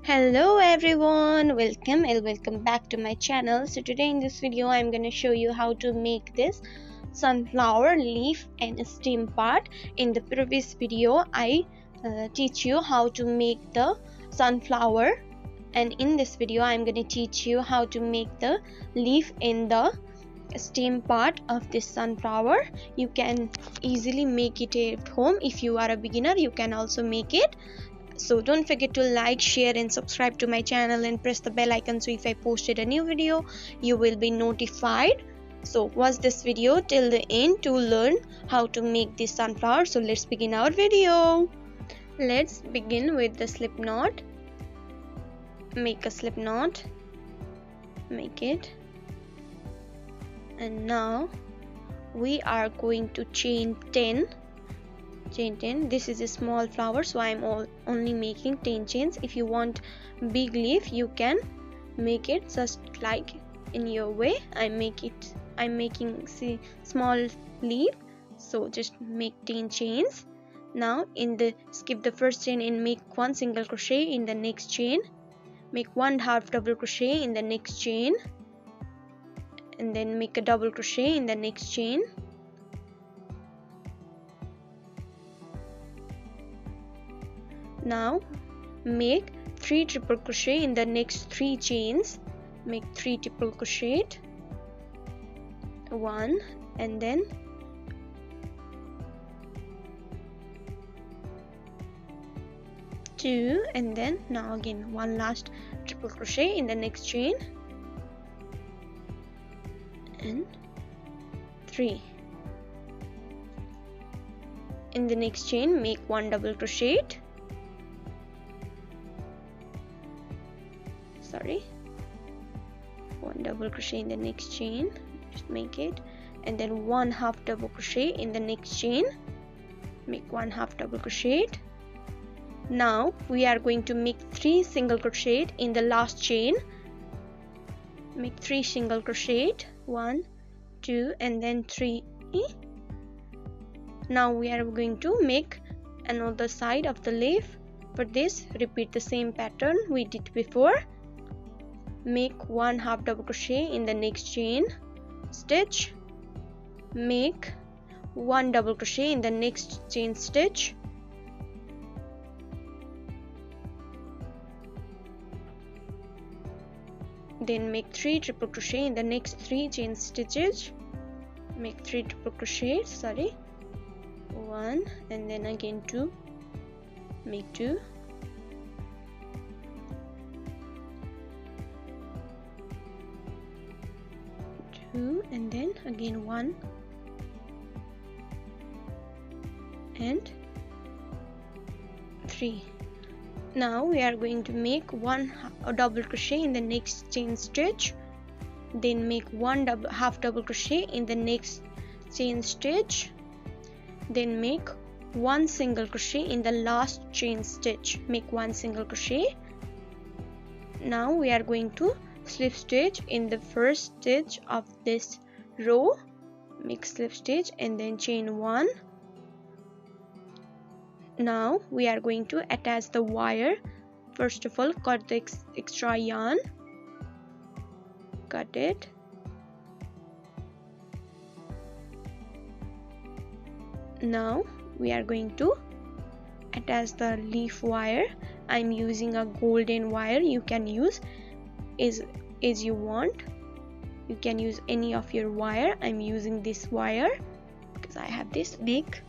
Hello everyone, welcome back to my channel. So today in this video I'm going to show you how to make this sunflower leaf and stem part. In the previous video I teach you how to make the sunflower, and in this video I'm going to teach you how to make the leaf in the stem part of this sunflower. You can easily make it at home. If you are a beginner, you can also make it. So don't forget to like, share and subscribe to my channel and press the bell icon so if I posted a new video you will be notified. So watch this video till the end to learn how to make this sunflower. So let's begin our video. Let's begin with the slip knot. Make a slip knot, make it, and now we are going to chain 10. This is a small flower, so I'm only making 10 chains. If you want big leaf you can make it just like in your way. I'm making small leaf, so just make 10 chains. Now skip the first chain and make one single crochet in the next chain, make one half double crochet in the next chain, and then make a double crochet in the next chain. Now make 3 triple crochet in the next 3 chains. Make 3 triple crochet, 1 and then 2, and then now again one last triple crochet in the next chain and 3. In the next chain make 1 double crochet, one double crochet in the next chain, just make it, and then 1 half double crochet in the next chain, make 1 half double crochet. Now we are going to make 3 single crochet in the last chain. Make 3 single crochet, 1, 2 and then 3. Now we are going to make another side of the leaf. For this repeat the same pattern we did before. Make 1 half double crochet in the next chain, stitch, make 1 double crochet in the next chain stitch, then make 3 triple crochet in the next 3 chain stitches, make 3 triple crochet, 1 and then again 2, make 2, and then again 1 and 3. Now we are going to make 1 double crochet in the next chain stitch, then make 1 half double crochet in the next chain stitch, then make 1 single crochet in the last chain stitch, make 1 single crochet. Now we are going to slip stitch in the first stitch of this row, make slip stitch and then chain 1. Now we are going to attach the wire. First of all cut the extra yarn, cut it, now we are going to attach the leaf wire. I'm using a golden wire, you can use as you want, you can use any of your wire. I'm using this wire because I have this big.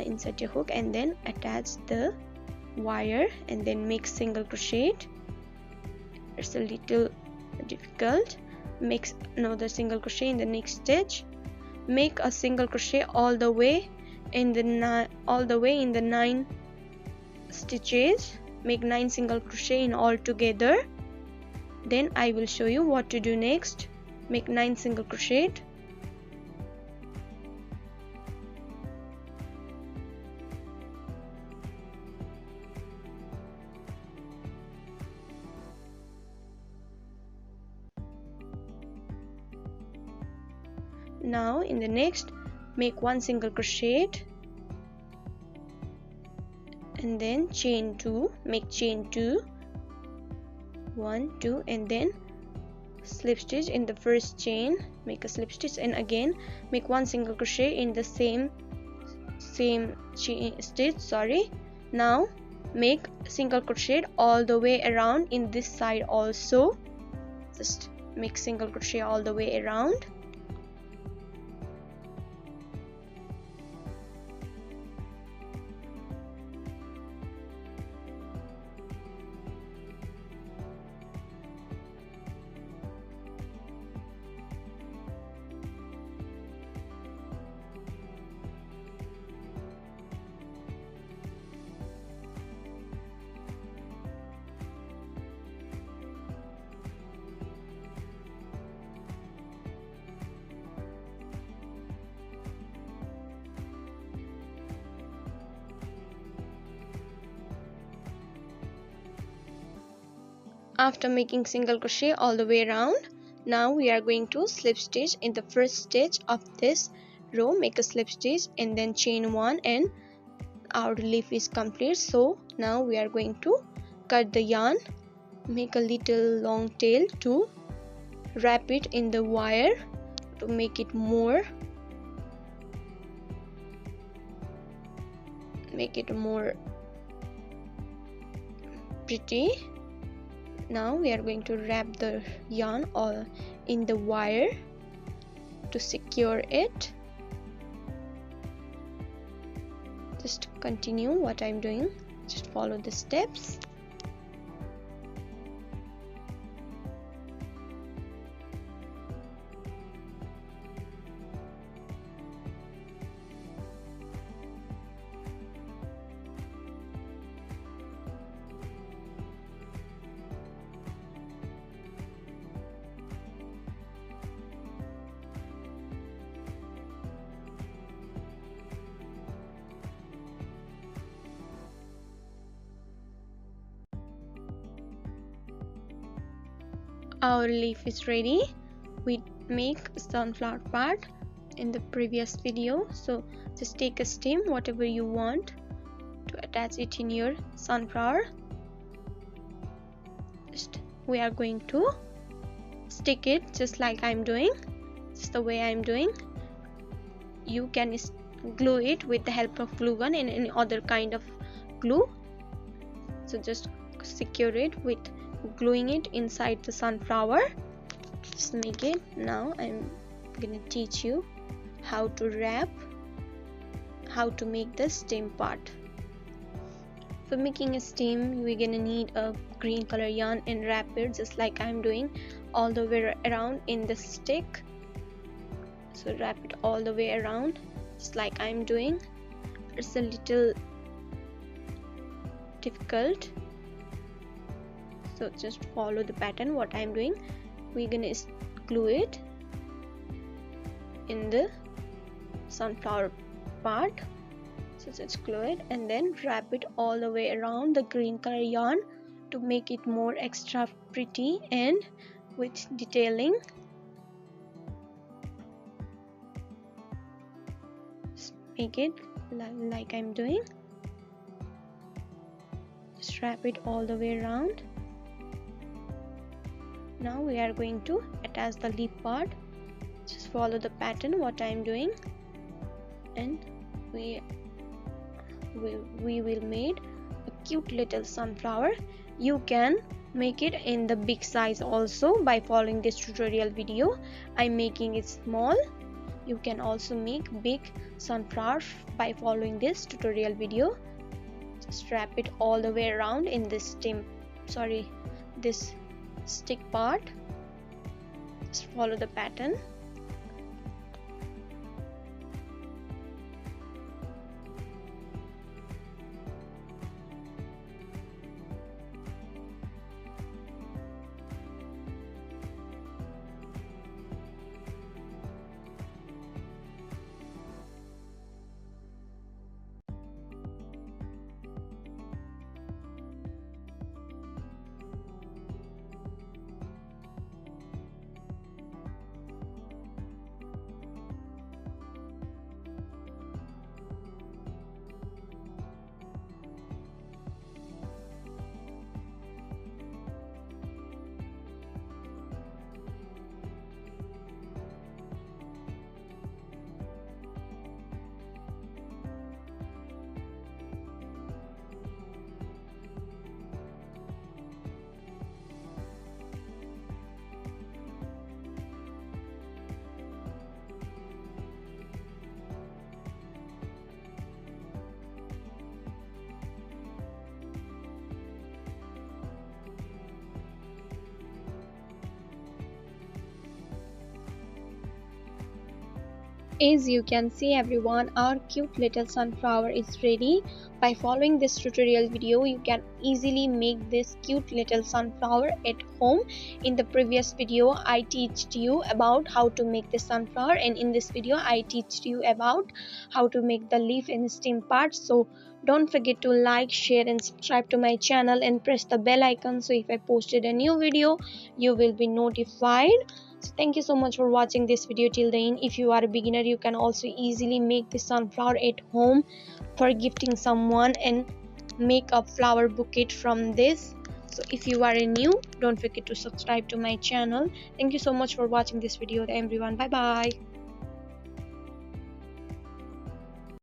Insert your hook and then attach the wire and then make single crochet. It's a little difficult. Make another single crochet in the next stitch, make a single crochet all the way in the 9 stitches, make 9 single crochet in all together. Then I will show you what to do next. Make 9 single crochet, now in the next make 1 single crochet and then chain 2, make chain 2, 1 2 and then slip stitch in the first chain, make a slip stitch, and again make one single crochet in the same stitch. Now make single crochet all the way around in this side also. Just make single crochet all the way around. After making single crochet all the way around, now we are going to slip stitch in the first stitch of this row. Make a slip stitch and then chain 1 and our leaf is complete. So now we are going to cut the yarn, make a little long tail to wrap it in the wire to make it more pretty. Now we are going to wrap the yarn all in the wire to secure it. Just continue what I'm doing, just follow the steps. Our leaf is ready. We make sunflower part in the previous video, so just take a stem, whatever you want to attach it in your sunflower. We are going to stick it just like I'm doing, just the way I'm doing. You can glue it with the help of glue gun and any other kind of glue. So just secure it with gluing it inside the sunflower. Just make it. Now I'm gonna teach you how to wrap, how to make the stem part. For making a stem, we're gonna need a green color yarn and wrap it just like I'm doing all the way around in the stick. So wrap it all the way around just like I'm doing. It's a little difficult, so just follow the pattern what I'm doing. We're gonna glue it in the sunflower part. So just glue it and then wrap it all the way around the green color yarn to make it more extra pretty and with detailing. Just make it like I'm doing. Just wrap it all the way around. Now we are going to attach the leaf part. Just follow the pattern what I'm doing, and we will make a cute little sunflower. You can make it in the big size also by following this tutorial video. I'm making it small. You can also make big sunflower by following this tutorial video. Just wrap it all the way around in this this stick part. Just follow the pattern. As you can see everyone, our cute little sunflower is ready. By following this tutorial video, you can easily make this cute little sunflower at home. In the previous video, I taught you about how to make the sunflower, and in this video, I taught you about how to make the leaf and stem part. So don't forget to like, share and subscribe to my channel and press the bell icon, so if I posted a new video, you will be notified. So thank you so much for watching this video till the end. If you are a beginner, you can also easily make the sunflower at home for gifting someone and make a flower bouquet from this. So if you are new, don't forget to subscribe to my channel. Thank you so much for watching this video everyone. Bye bye.